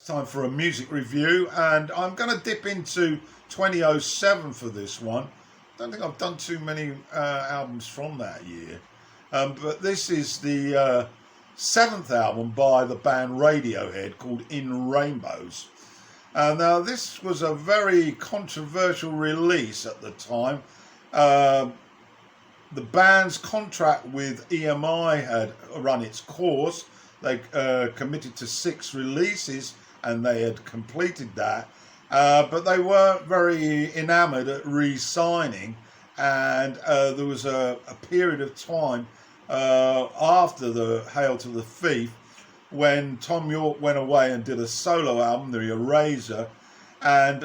time for a music review, and I'm going to dip into 2007 for this one. Don't think I've done too many albums from that year, but this is the seventh album by the band Radiohead called In Rainbows. Now this was a very controversial release at the time. The band's contract with EMI had run its course. They committed to 6 releases and they had completed that, but they weren't very enamoured at re-signing, and there was a period of time after the Hail to the Thief when Tom York went away and did a solo album, The Eraser, and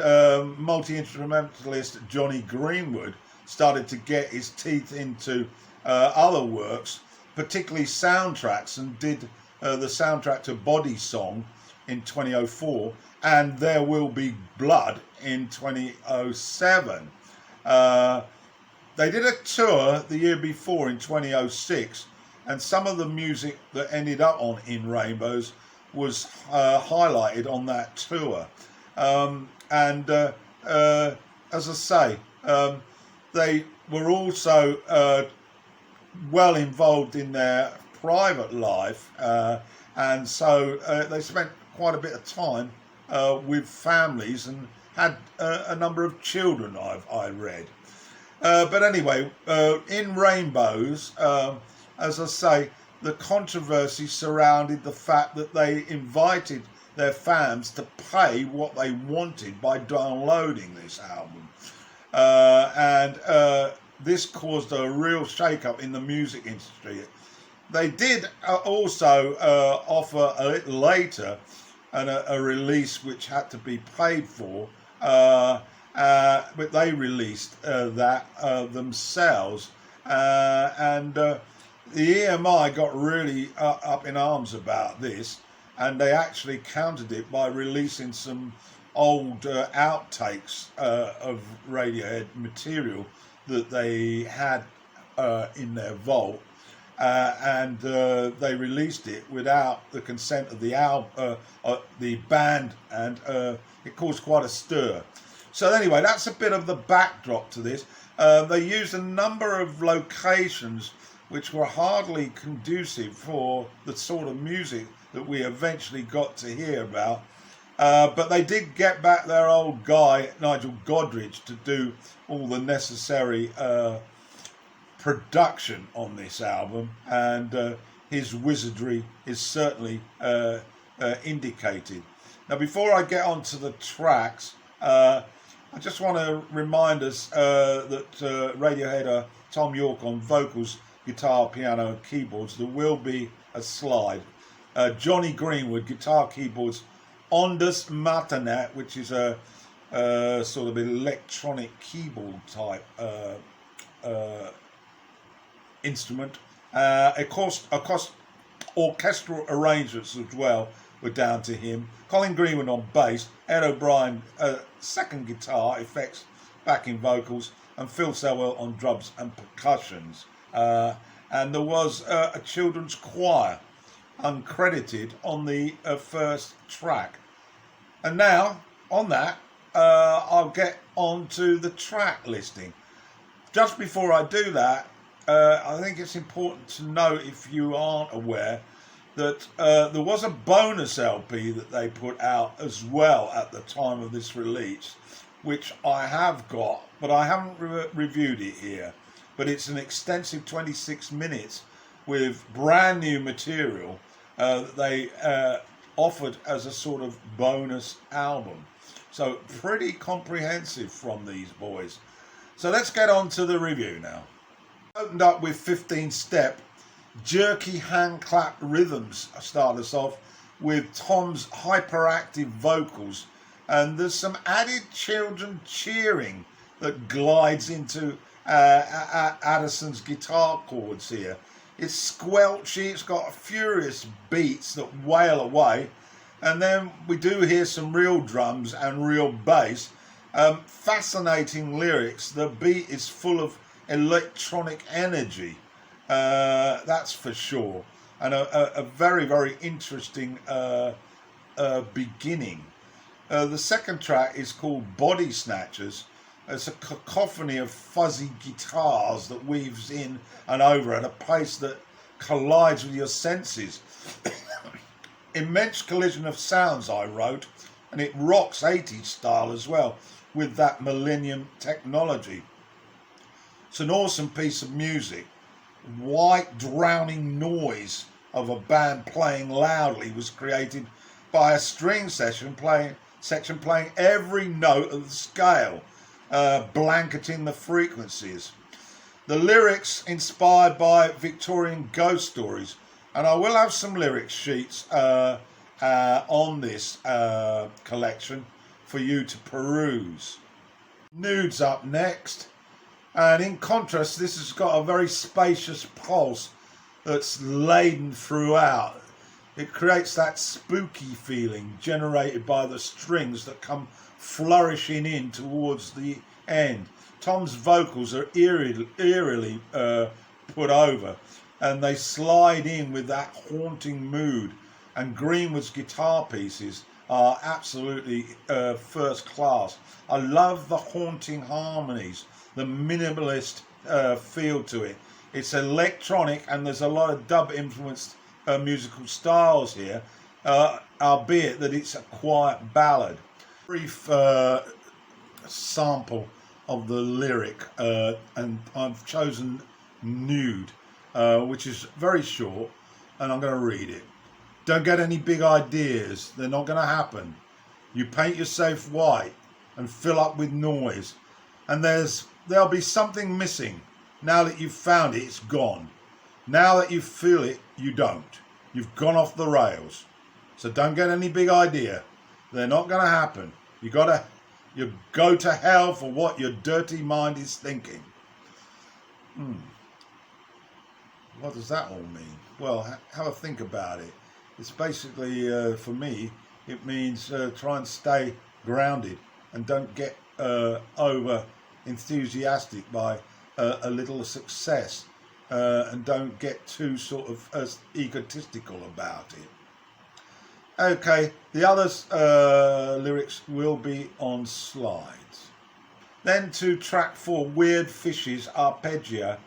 multi-instrumentalist Jonny Greenwood started to get his teeth into other works, particularly soundtracks, and did the soundtrack to Body Song in 2004 and There Will Be Blood in 2007. They did a tour the year before in 2006, and some of the music that ended up on In Rainbows was highlighted on that tour. As I say, they were also well involved in their private life, and so they spent quite a bit of time with families and had a number of children, I read. But anyway, In Rainbows, as I say, the controversy surrounded the fact that they invited their fans to pay what they wanted by downloading this album. This caused a real shake-up in the music industry. They did also offer a little later a release which had to be paid for, but they released that themselves. The EMI got really up in arms about this, and they actually countered it by releasing some old outtakes of Radiohead material that they had in their vault, and they released it without the consent of the band, and it caused quite a stir. So anyway, that's a bit of the backdrop to this. They used a number of locations which were hardly conducive for the sort of music that we eventually got to hear about. But they did get back their old guy, Nigel Godrich, to do all the necessary production on this album, and his wizardry is certainly indicated. Now, before I get on to the tracks, I just want to remind us that Radiohead are Tom York on vocals, guitar, piano and keyboards. There will be a slide. Jonny Greenwood, guitar, keyboards, ondas martinet, which is a sort of electronic keyboard type instrument. Of course, orchestral arrangements as well were down to him. Colin Greenwood on bass, Ed O'Brien second guitar, effects, backing vocals, and Phil Selwell on drums and percussions. And there was a children's choir, uncredited, on the first track. And now, on that, I'll get on to the track listing. Just before I do that, I think it's important to note, if you aren't aware, that there was a bonus LP that they put out as well at the time of this release, which I have got, but I haven't reviewed it here. But it's an extensive 26 minutes with brand new material that they offered as a sort of bonus album. So pretty comprehensive from these boys. So let's get on to the review now. Opened up with 15 Step. Jerky hand clap rhythms start us off with Tom's hyperactive vocals, and there's some added children cheering that glides into Addison's guitar chords here. It's squelchy, it's got furious beats that wail away, and then we do hear some real drums and real bass. Fascinating lyrics. The beat is full of electronic energy. That's for sure, and a very, very interesting beginning. The second track is called Bodysnatchers. It's a cacophony of fuzzy guitars that weaves in and over at a pace that collides with your senses. Immense collision of sounds, I wrote, and it rocks 80s style as well with that millennium technology. It's an awesome piece of music. White drowning noise of a band playing loudly was created by a string section playing every note of the scale, blanketing the frequencies. The lyrics inspired by Victorian ghost stories, and I will have some lyric sheets on this collection for you to peruse. Nudes up next, and in contrast this has got a very spacious pulse that's laden throughout. It creates that spooky feeling generated by the strings that come flourishing in towards the end. Tom's vocals are eerily put over, and they slide in with that haunting mood, and Greenwood's guitar pieces are absolutely first class. I love the haunting harmonies, the minimalist feel to it. It's electronic, and there's a lot of dub influenced musical styles here, albeit that it's a quiet ballad. Brief sample of the lyric, and I've chosen Nude, which is very short, and I'm going to read it. Don't get any big ideas, they're not going to happen. You paint yourself white and fill up with noise, and there'll be something missing. Now that you've found it, it's gone. Now that you feel it, you don't. You've gone off the rails. So don't get any big idea. They're not going to happen. You go to hell for what your dirty mind is thinking. What does that all mean? Well, have a think about it. It's basically, for me, it means try and stay grounded and don't get over enthusiastic by a little success, and don't get too sort of egotistical about it. Okay, the others lyrics will be on slides. Then to track 4, Weird Fishes Arpeggio.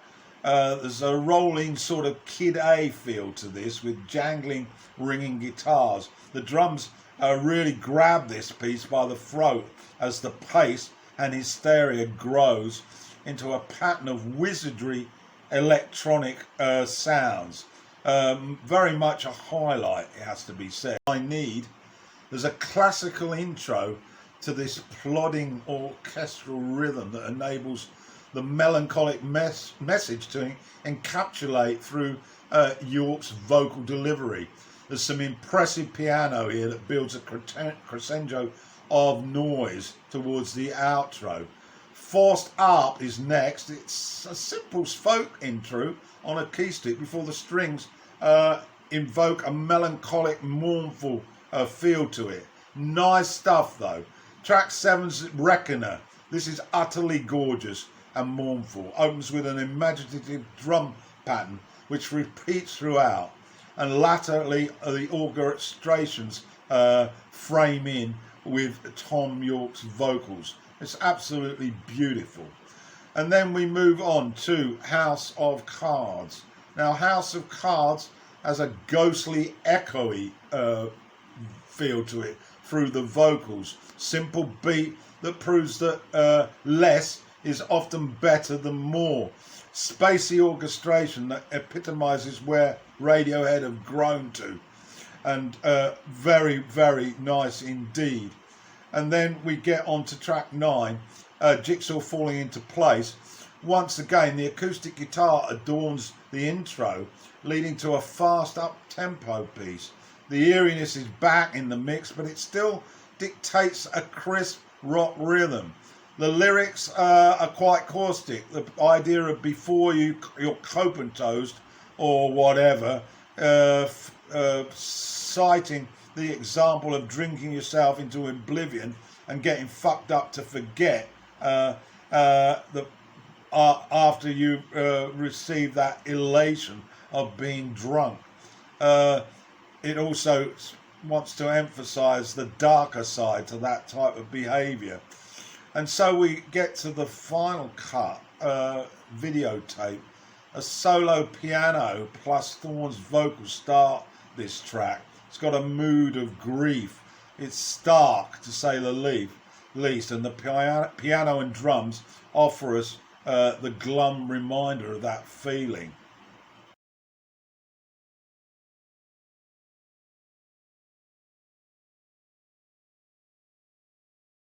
There's a rolling sort of Kid A feel to this with jangling, ringing guitars. The drums really grab this piece by the throat as the pace and hysteria grows into a pattern of wizardry electronic sounds. Very much a highlight, it has to be said. There's a classical intro to this plodding orchestral rhythm that enables the melancholic message to encapsulate through York's vocal delivery. There's some impressive piano here that builds a crescendo of noise towards the outro. Forced Up is next. It's a simple folk intro on acoustic before the strings invoke a melancholic, mournful feel to it. Nice stuff though. Track 7's Reckoner. This is utterly gorgeous and mournful. Opens with an imaginative drum pattern which repeats throughout, and latterly the orchestrations frame in with Tom York's vocals. It's absolutely beautiful. And then we move on to House of Cards. Now, House of Cards has a ghostly, echoey feel to it through the vocals. Simple beat that proves that less is often better than more. Spacey orchestration that epitomizes where Radiohead have grown to. And very, very nice indeed. And then we get on to track 9, Jigsaw Falling Into Place. Once again, the acoustic guitar adorns the intro, leading to a fast up-tempo piece. The eeriness is back in the mix, but it still dictates a crisp rock rhythm. The lyrics are quite caustic. The idea of before you're comatose or whatever, citing the example of drinking yourself into oblivion and getting fucked up to forget after you receive that elation of being drunk. It also wants to emphasise the darker side to that type of behaviour. And so we get to the final cut, Videotape. A solo piano plus Thorne's vocals start this track. It's got a mood of grief. It's stark, to say the least, and the piano and drums offer us the glum reminder of that feeling.